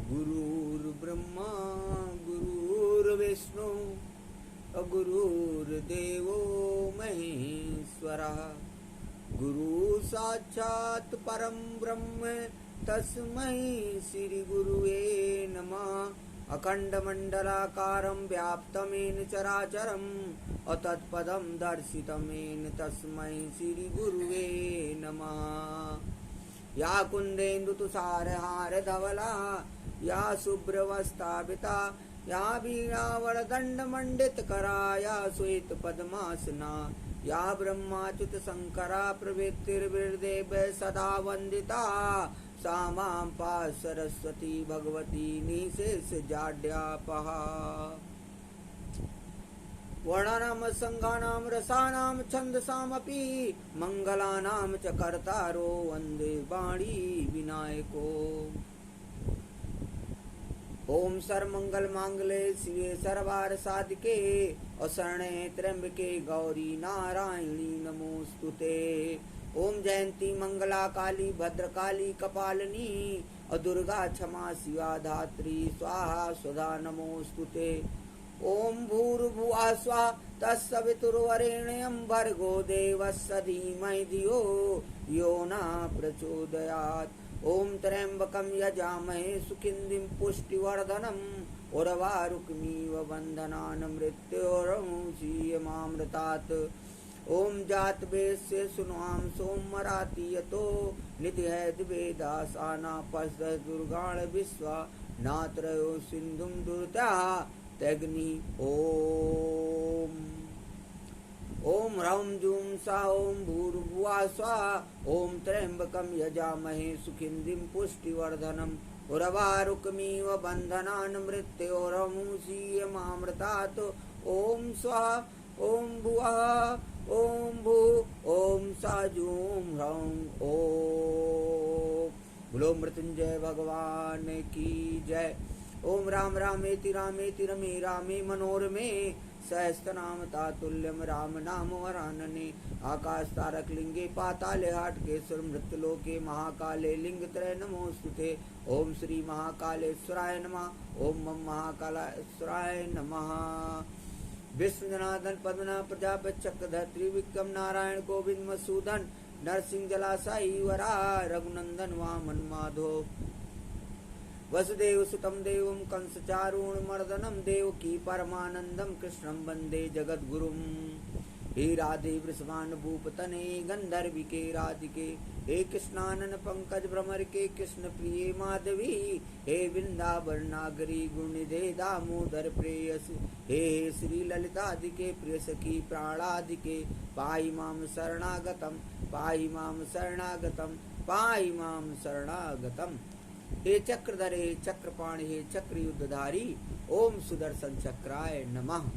गुरुर्ब्रह्मा गुरुर्विष्णु गुरुर्देवो महेश्वरः गुरु साक्षात् परं ब्रह्म तस्मै श्री गुरुवे नमः। अखण्डमण्डलाकारं व्याप्तं येन चराचरं अतत्पदं दर्शितं येन तस्मै श्री गुरुवे नमः। या कुन्देन्दु तुषारहार धवला या शुभ्रवस्त्रावृता या वीणावरदण्डमण्डितकरा या श्वेत पद्मासना या ब्रह्माच्युत शंकरा प्रवृत्तिर्विदेव सदा वन्दिता सा मां पाहि सरस्वती भगवती निशेषजाड्यापहा। वर्णानां संज्ञानां रसानां छन्दसामपि मङ्गलानां च कर्तारो वन्दे वाणी विनायको। ओम सर्वमंगल मांगले शिवे सर्वार्थ साधिके अशरणे त्र्यंबके गौरी नारायणी नमोस्तुते। ओम जयंती मंगला काली भद्रकाली कपालिनी अदुर्गा क्षमा शिवा धात्री स्वाहा स्वधा नमोस्तुते। ओम भूर्भुवः स्वः तत्सवितुर्वरेण्यं भर्गो देवस्य धीमहि धियो यो न प्रचोदयात्। ओम त्र्यंबकं यजामहे सुगन्धिं पुष्टिवर्धनम् उर्वारुकमिव बन्धनान् मृत्योर्मुक्षीयमामृतात्। ओम जातवेदस्य शृण्वाम सोमराति यतो निधिर्वेदासाना पश्यत् दुर्गाण विश्वा नात्रयो सिन्धुं दुर्ता तग्नि। ओम ओम ह्रौं जूं सा ओम भूर्भुवः स्वः ओम त्र्यंबकं यजामहे सुगन्धिं पुष्टिवर्धनम् उर्वारुकमिव बन्धनान् मृत्योर्मुक्षीयमामृतात्। ओम स्वः ओम भुवः ओम भू ओम सा जूं ह्रौं ओम। बोलो मृत्युंजय भगवान की जय। ओम राम रामेति रामेति रमे रामे मनोरमे सहस्त्रनाम तातुल्यम राम नाम वरानने। आकाश तारक लिंगे पाताले हाटकेश्वर मृत्युलोके महाकाले लिंगत्रय नमोस्तुते। ओम श्री महाकालेश्वराय नमः। ओम मम महाकालेश्वराय नमः। विष्णु जनार्दन पद्मनाभ प्रजापति चक्रधर त्रिविक्रम नारायण गोविंद मसूदन नरसिंह जलाशायी वरा रघुनंदन वामन माधव वसुदेव सुतम देवं कंस चारूणमर्दनम देवकी परमानंदम कृष्णं वंदे जगद्गुरुम। हे राधे वृषभान भूपतने गंधर्विके राधिके हे कृष्णानन पंकज भ्रमर के कृष्ण प्रिय माधवी हे वृंदावन नागरी गुणनिधे दामोदर प्रेयसी हे श्री ललितादिके प्रिय सखी प्राणादिके पाहि मां शरणागतम पाहि मां शरणागतम पाहि मां शरणागतम। हे चक्रधर हे चक्रपाणि हे चक्रयुद्धधारी ओम सुदर्शन चक्राय नमः।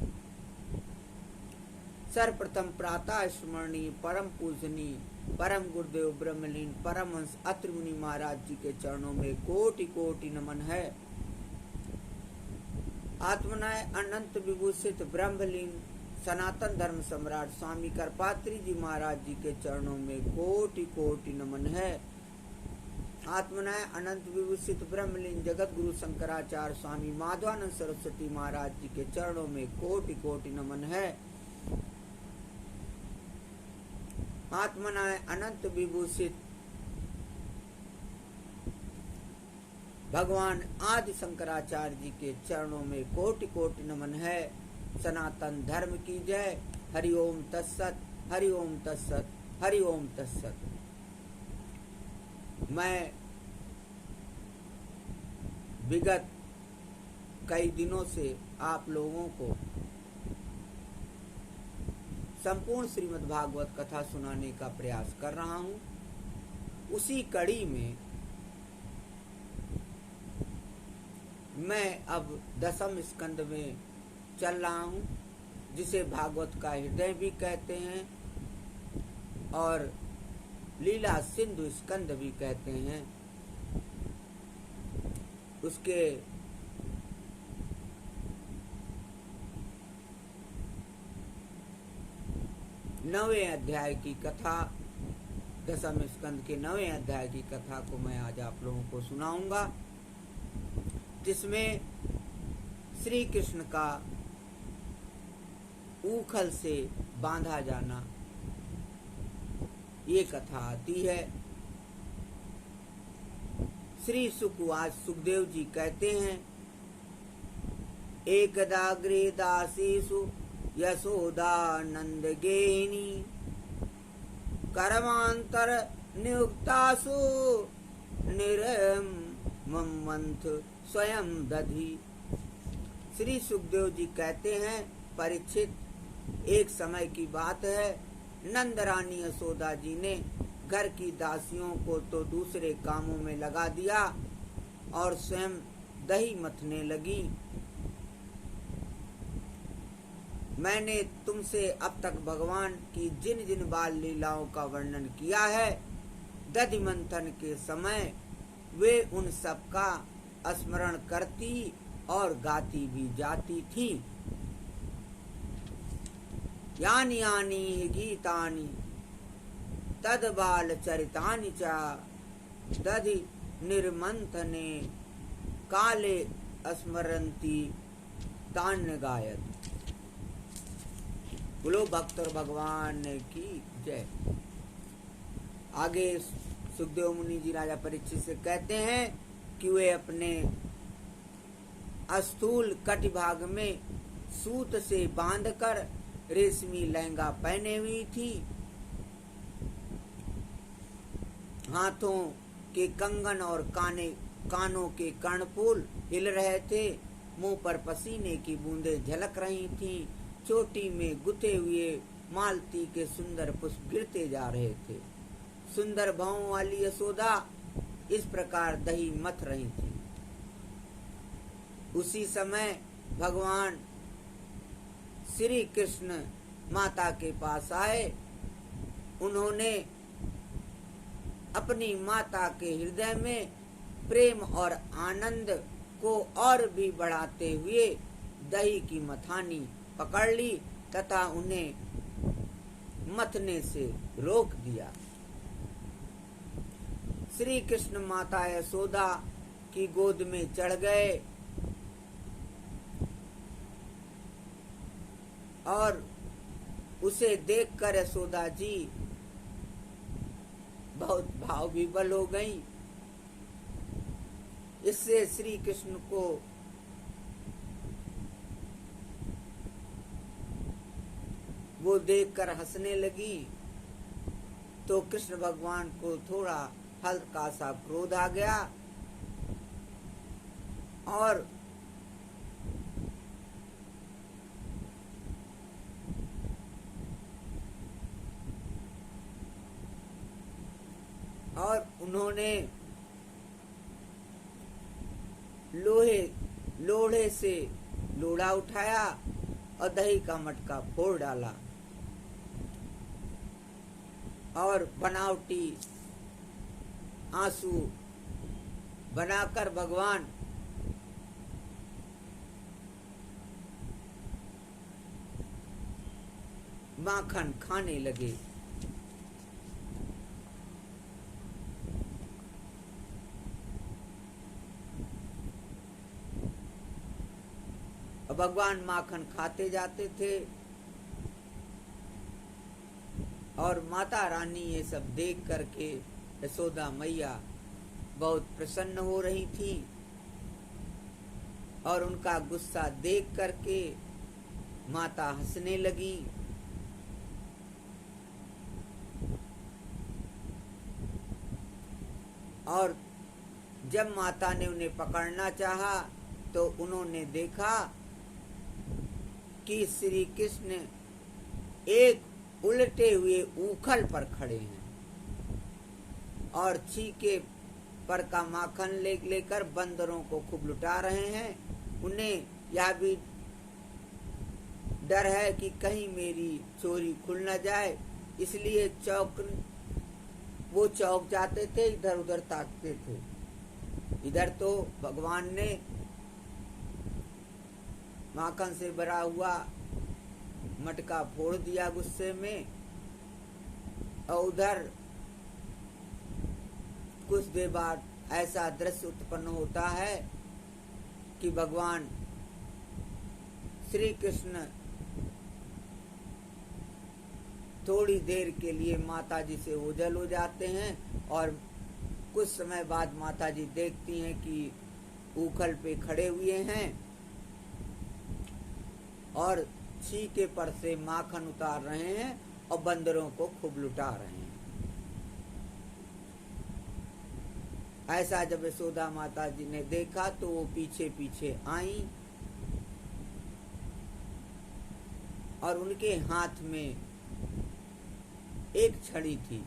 सर्वप्रथम प्रातः स्मरणीय परम पूजनीय परम गुरुदेव ब्रह्मलीन परमहंस अत्रि मुनि महाराज जी के चरणों में कोटि कोटि नमन है। आत्मनाय अनंत विभूषित ब्रह्मलीन सनातन धर्म सम्राट स्वामी करपात्री जी महाराज जी के चरणों में कोटि कोटि नमन है। आत्मनाय अनंत विभूषित ब्रह्मलीन जगत गुरु शंकराचार्य स्वामी माधवानंद सरस्वती महाराज जी के चरणों में कोटि कोटि नमन है। आत्मनाय अनंत विभूषित भगवान आदि शंकराचार्य जी के चरणों में कोटि कोटि नमन है। सनातन धर्म की जय। हरि ओम तत्सत हरि ओम तत्सत हरि ओम तत्सत। मैं विगत कई दिनों से आप लोगों को संपूर्ण श्रीमद् भागवत कथा सुनाने का प्रयास कर रहा हूं। उसी कड़ी में मैं अब 10वें स्कंद में चल रहा हूं, जिसे भागवत का हृदय भी कहते हैं और लीला सिंधु स्कंद भी कहते हैं। उसके नवें अध्याय की कथा 10वें स्कंद के 9वें अध्याय की कथा को मैं आज आप लोगों को सुनाऊंगा। जिसमें श्री कृष्ण का ऊखल से बांधा जाना, ये कथा आती है। श्री सुखवास सुखदेव जी कहते हैं, एकदा गृहे दासीषु यशोदानंद गेहिनी कर्मांतर नियुक्तासु निर्ममंथ स्वयं दधी। श्री सुखदेव जी कहते हैं, परीक्षित, एक समय की बात है, नंद रानी यशोदा जी ने घर की दासियों को तो दूसरे कामों में लगा दिया और स्वयं दही मथने लगी। मैंने तुमसे अब तक भगवान की जिन जिन बाल लीलाओं का वर्णन किया है, दधि मंथन के समय वे उन सब का स्मरण करती और गाती भी जाती थी। यानि यानि गीतानि तद बाल चरितानि च दधि निर्मंथने काले स्मरंती तान्य गायत। बोलो भक्त और भगवान की जय। आगे सुखदेव मुनि जी राजा परीक्षित से कहते हैं कि वे अपने स्थूल कटिभाग में सूत से बांधकर रेशमी लहंगा पहने हुई थी। हाथों के कंगन और कानों के कर्णफूल हिल रहे थे। मुंह पर पसीने की बूंदें झलक रही थीं। चोटी में गुथे हुए मालती के सुंदर पुष्प गिरते जा रहे थे। सुंदर भावों वाली यशोदा इस प्रकार दही मथ रही थी। उसी समय भगवान श्री कृष्ण माता के पास आए। उन्होंने अपनी माता के हृदय में प्रेम और आनंद को और भी बढ़ाते हुए दही की मथानी पकड़ ली तथा उन्हें मथने से रोक दिया। श्री कृष्ण माता यशोदा की गोद में चढ़ गए और उसे देखकर यशोदा जी बहुत भाव विवल हो गईं। इससे श्री कृष्ण को वो देखकर हंसने लगी। तो कृष्ण भगवान को थोड़ा हल्का सा क्रोध आ गया और उन्होंने लोढ़े से लोढ़ा उठाया और दही का मटका फोड़ डाला और बनावटी आंसू बनाकर भगवान माखन खाने लगे। भगवान माखन खाते जाते थे और माता रानी ये सब देख करके यशोदा मैया बहुत प्रसन्न हो रही थी और उनका गुस्सा देख करके माता हंसने लगी। और जब माता ने उन्हें पकड़ना चाहा तो उन्होंने देखा कि श्री कृष्ण एक उल्टे हुए ऊखल पर खड़े हैं और छीके पर का माखन लेकर बंदरों को खूब लुटा रहे हैं। उन्हें यह भी डर है कि कहीं मेरी चोरी खुल न जाए, इसलिए वो चौक जाते थे, इधर उधर ताकते थे। इधर तो भगवान ने माखन से भरा हुआ मटका फोड़ दिया गुस्से में और उधर कुछ देर बाद ऐसा दृश्य उत्पन्न होता है कि भगवान श्री कृष्ण थोड़ी देर के लिए माता जी से ओझल हो जाते हैं और कुछ समय बाद माता जी देखती हैं कि उखल पे खड़े हुए हैं और छीके पर से माखन उतार रहे हैं और बंदरों को खूब लुटा रहे हैं। ऐसा जब यशोदा माता जी ने देखा तो वो पीछे पीछे आई और उनके हाथ में एक छड़ी थी।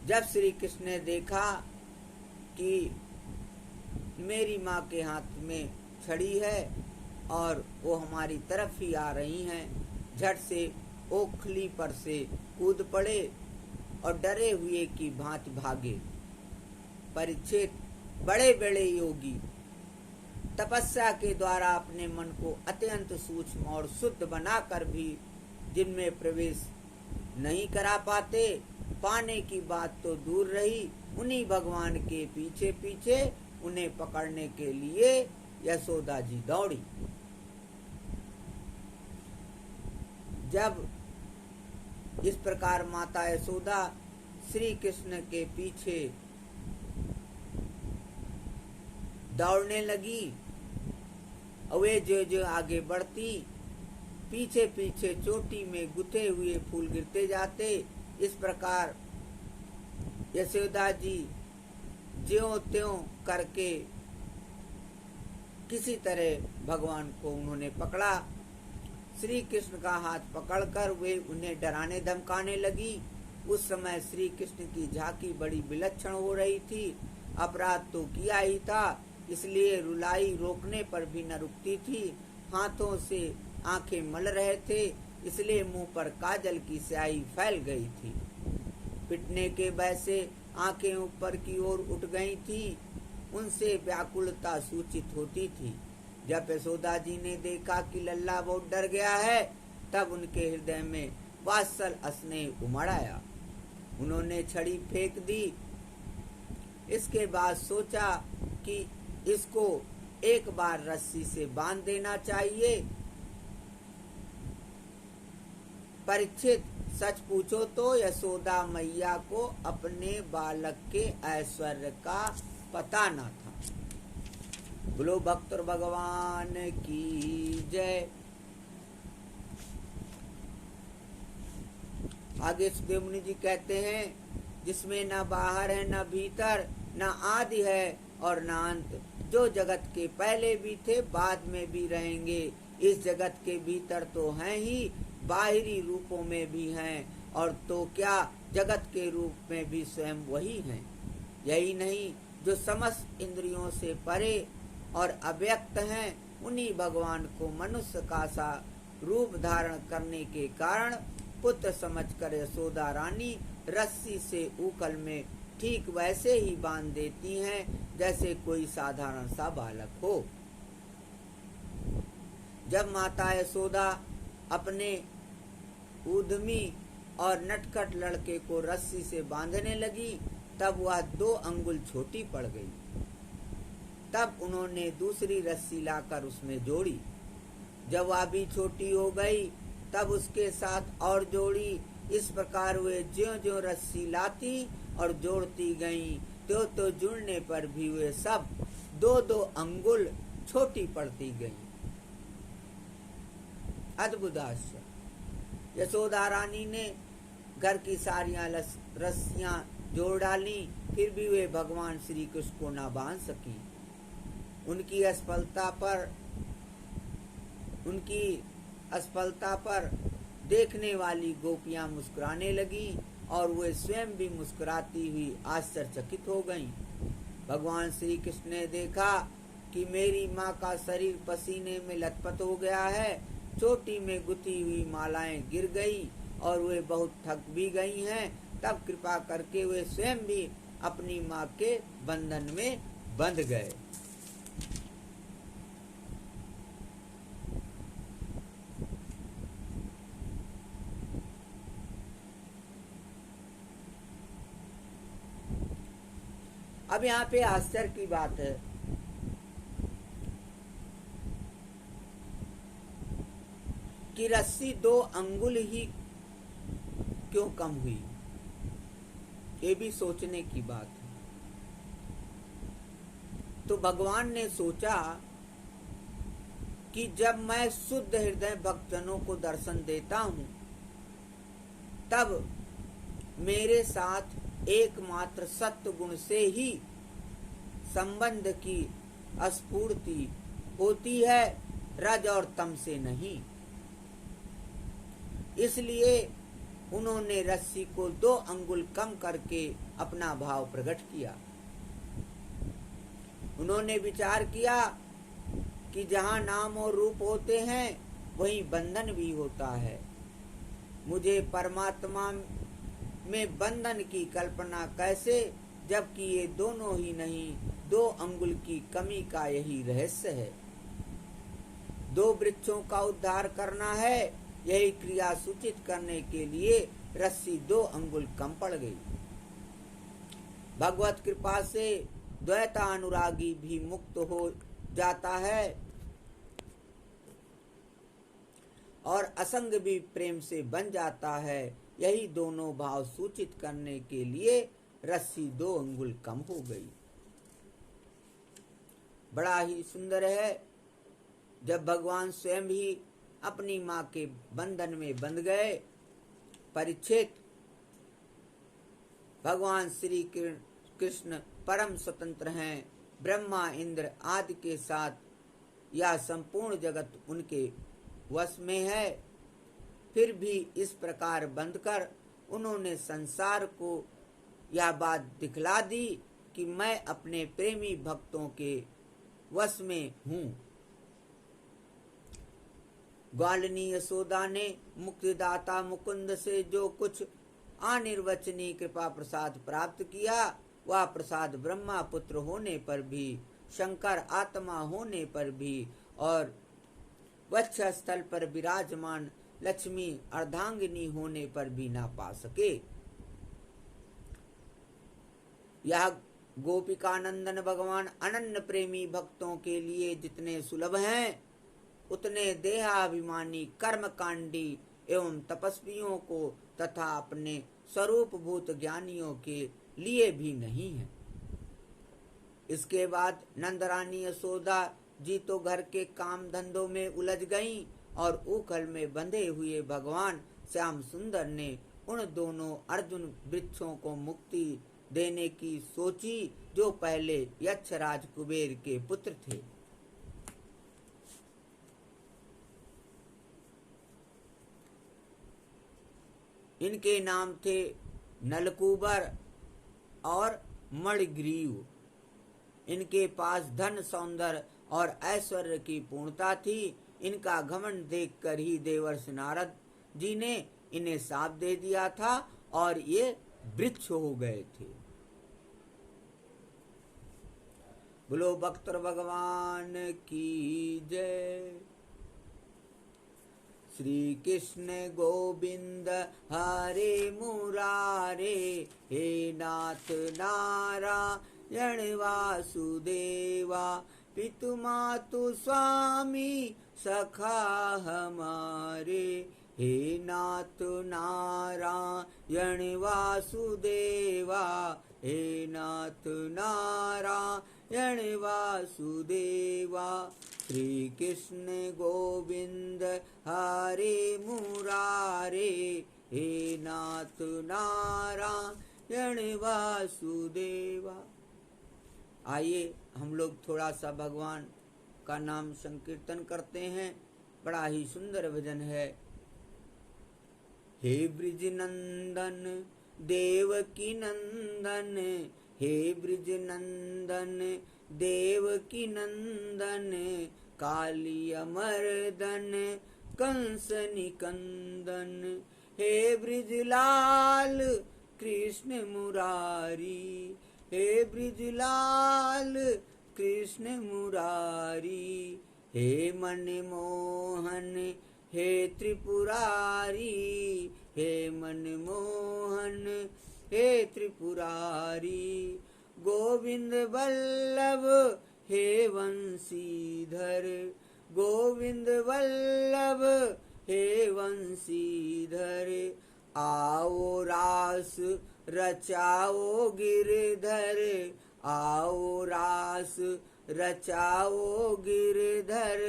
जब श्री कृष्ण ने देखा कि मेरी माँ के हाथ में छड़ी है और वो हमारी तरफ ही आ रही हैं, झट से ओखली पर से कूद पड़े और डरे हुए की भांति भागे। परीक्षित बड़े बड़े योगी तपस्या के द्वारा अपने मन को अत्यंत सूक्ष्म और शुद्ध बनाकर भी जिनमें प्रवेश नहीं करा पाते, पाने की बात तो दूर रही, उन्हीं भगवान के पीछे पीछे उन्हें पकड़ने के लिए यशोदा जी दौड़ी। जब इस प्रकार माता यशोदा श्री कृष्ण के पीछे दौड़ने लगी, वे जो आगे बढ़ती, पीछे पीछे चोटी में गुथे हुए फूल गिरते जाते। इस प्रकार यशोदा जी ज्यों त्यों करके किसी तरह भगवान को उन्होंने पकड़ा। श्री कृष्ण का हाथ पकड़कर वे उन्हें डराने धमकाने लगी। उस समय श्री कृष्ण की झांकी बड़ी विलक्षण हो रही थी। अपराध तो किया ही था, इसलिए रुलाई रोकने पर भी न रुकती थी। हाथों से आंखें मल रहे थे, इसलिए मुंह पर काजल की स्याही फैल गई थी। पिटने के भय से आंखें ऊपर की ओर उठ गई थी, उनसे व्याकुलता सूचित होती थी। जब यशोदा जी ने देखा कि लल्ला बहुत डर गया है, तब उनके हृदय में वात्सल स्नेह उमड़ आया। उन्होंने छड़ी फेंक दी। इसके बाद सोचा कि इसको एक बार रस्सी से बांध देना चाहिए। परीक्षित, सच पूछो तो यशोदा मैया को अपने बालक के ऐश्वर्य का पता न था। बोलो भक्त भगवान की जय। आगे सुखदेव मुनि जी कहते हैं, जिसमें न बाहर है न भीतर, न आदि है और न अंत, जो जगत के पहले भी थे बाद में भी रहेंगे। इस जगत के भीतर तो हैं ही, बाहरी रूपों में भी हैं, और तो क्या जगत के रूप में भी स्वयं वही हैं। यही नहीं, जो समस्त इंद्रियों से परे और अव्यक्त हैं, उन्हीं भगवान को मनुष्य का सा रूप धारण करने के कारण पुत्र समझकर यशोदा रानी रस्सी से ऊकल में ठीक वैसे ही बांध देती हैं जैसे कोई साधारण सा बालक हो। जब माता यशोदा अपने उद्यमी और नटखट लड़के को रस्सी से बांधने लगी, तब वह 2 अंगुल छोटी पड़ गई। तब उन्होंने दूसरी रस्सी लाकर उसमें जोड़ी। जब वह भी छोटी हो गई, तब उसके साथ और जोड़ी। इस प्रकार वे ज्यों-ज्यों रस्सी लाती और जोड़ती गईं, तो जुड़ने पर भी वे सब 2-2 अंगुल छोटी पड़ती गईं। अद्भुत आश्चर्य। यशोदा रानी ने घर की सारियां रस्सियां जोड़ डाली, फिर भी वे भगवान श्री कृष्ण को न बांध सकी। उनकी असफलता पर देखने वाली गोपियां मुस्कुराने लगी और वे स्वयं भी मुस्कुराती हुई आश्चर्यचकित हो गईं। भगवान श्री कृष्ण ने देखा कि मेरी माँ का शरीर पसीने में लथपथ हो गया है, चोटी में गुथी हुई मालाएं गिर गई और वे बहुत थक भी गई हैं। तब कृपा करके वे स्वयं भी अपनी माँ के बंधन में बंध गए। अब यहाँ पे आश्चर्य की बात है कि रस्सी 2 अंगुल ही क्यों कम हुई। ये भी सोचने की बात है। तो भगवान ने सोचा कि जब मैं शुद्ध हृदय भक्तजनों को दर्शन देता हूं, तब मेरे साथ एकमात्र सत्व गुण से ही संबंध की स्फूर्ति होती है, रज और तम से नहीं। इसलिए उन्होंने रस्सी को 2 अंगुल कम करके अपना भाव प्रकट किया। उन्होंने विचार किया कि जहाँ नाम और रूप होते हैं वहीं बंधन भी होता है। मुझे परमात्मा में बंधन की कल्पना कैसे, जबकि ये दोनों ही नहीं, 2 अंगुल की कमी का यही रहस्य है। 2 वृक्षों का उद्धार करना है, यही क्रिया सूचित करने के लिए रस्सी 2 अंगुल कम पड़ गई। भगवत कृपा से द्वैतानुरागी भी मुक्त हो जाता है और असंग भी प्रेम से बन जाता है। यही दोनों भाव सूचित करने के लिए रस्सी 2 अंगुल कम हो गई। बड़ा ही सुंदर है जब भगवान स्वयं ही अपनी माँ के बंधन में बंध गए। परीक्षित, भगवान श्री कृष्ण परम स्वतंत्र हैं। ब्रह्मा इंद्र आदि के साथ यह संपूर्ण जगत उनके वश में है, फिर भी इस प्रकार बंधकर उन्होंने संसार को यह बात दिखला दी कि मैं अपने प्रेमी भक्तों के वश में हूँ। ग्वालिनी यशोदा ने मुक्तिदाता मुकुंद से जो कुछ अनिर्वचनीय कृपा प्रसाद प्राप्त किया, वह प्रसाद ब्रह्मा पुत्र होने पर भी, शंकर आत्मा होने पर भी और वक्षस्थल पर विराजमान लक्ष्मी अर्धांगिनी होने पर भी ना पा सके। यह गोपिकानंदन भगवान अनन्य प्रेमी भक्तों के लिए जितने सुलभ हैं, उतने देहाभिमानी कर्मकांडी एवं तपस्वियों को तथा अपने स्वरूपभूत ज्ञानियों के लिए भी नहीं है। इसके बाद नंदरानी यशोदा जी तो घर के काम धंधों में उलझ गईं और उखल में बंधे हुए भगवान श्याम सुंदर ने उन दोनों अर्जुन वृक्षों को मुक्ति देने की सोची जो पहले यक्षराज कुबेर के पुत्र थे। इनके नाम थे नलकूबर और मणिग्रीव। इनके पास धन, सौंदर्य और ऐश्वर्य की पूर्णता थी। इनका घमंड देखकर ही देवर्षि नारद जी ने इन्हें शाप दे दिया था और ये वृक्ष हो गए थे। बोलो भक्तर भगवान की जय। श्री कृष्ण गोविंद हरे मुरारे, हे नाथ नारायण वासुदेवा, पितु मातु स्वामी सखा हमारे, हे नाथ नारायण वासुदेवा, हे नाथ नारायण वासुदेवा। श्री कृष्ण गोविंद हरे मुरारे, हे नाथ नारायण वासुदेवा। आइए हम लोग थोड़ा सा भगवान का नाम संकीर्तन करते हैं। बड़ा ही सुंदर भजन है। हे ब्रिज नंदन देवकी नंदन, हे ब्रिज नंदन देवकी नंदन, काली अमरदन कंस निकंदन, हे ब्रिजलाल कृष्ण मुरारी, हे ब्रिजलाल कृष्ण मुरारी, हे मनमोहन हे त्रिपुरारी, हे मनमोहन हे त्रिपुरारी। गोविंद वल्लभ हे वंशीधर, गोविंद वल्लभ हे वंशीधर। आओ रास रचाओ गिरधर, आओ रास रचाओ गिरधर।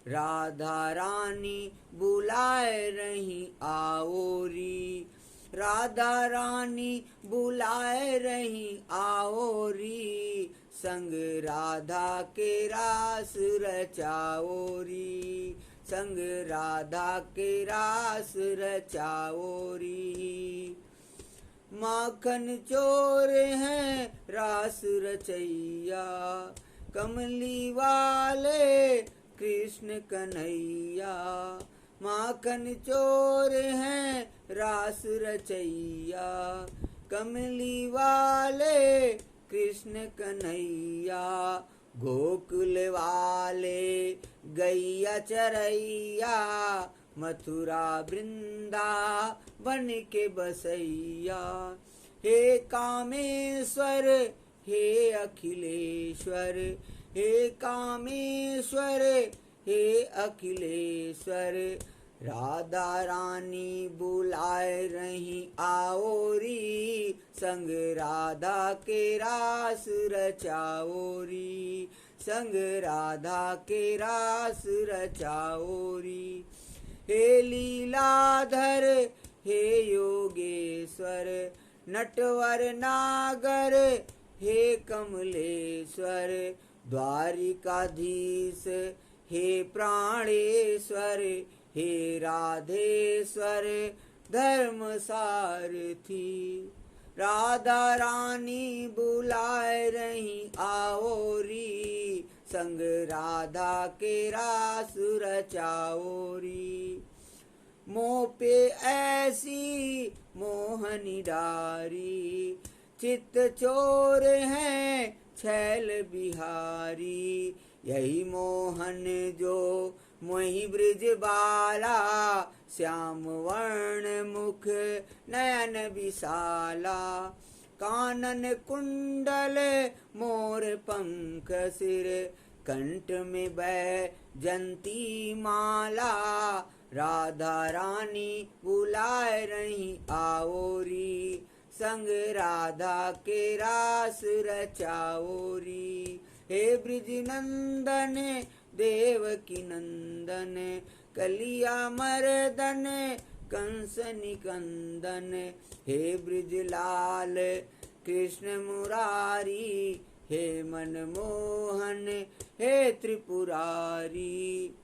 राधा रानी बुलाए रही आओ री, राधा रानी बुलाए रही आओ री। संग राधा के रास रचाओ री, संग राधा के रास रचाओ री। माखन चोर हैं रास रचैया, कमली वाले कृष्ण कन्हैया। माखन चोर हैं रास रचैया, कमली वाले कृष्ण कन्हैया। गोकुल वाले गैया चरैया, मथुरा वृंदा बन के बसैया। हे कामेश्वर हे अखिलेश्वर, हे कामेश्वर हे अखिलेश्वर। राधा रानी बुलाए रही आओ री, संग राधा के रास रचाओ री, संग राधा के रास रचाओ री। हे लीलाधर हे योगेश्वर, नटवर नागर हे कमलेश्वर। द्वारिकाधीश हे प्राणेश्वर, हे राधेश्वर धर्म सारथी। राधा रानी बुलाए रही आओ री, संग राधा के रास रचाओ री। मोह पे ऐसी मोहनी डारी, चित्त चोर हैं छैल बिहारी। यही मोहन जो मोहि ब्रिज बाला, श्याम वर्ण मुख नयन विशाला। कानन कुंडल मोर पंख सिर, कंठ में बैजंती माला। राधा रानी बुलाए रही आओ री, संग राधा के रास रचाओ री। हे ब्रिज नंदन देवकी नंदन, कलिया मर्दन कंस निकंदन। हे ब्रिज लाल कृष्ण मुरारी, हे मनमोहन हे त्रिपुरारी।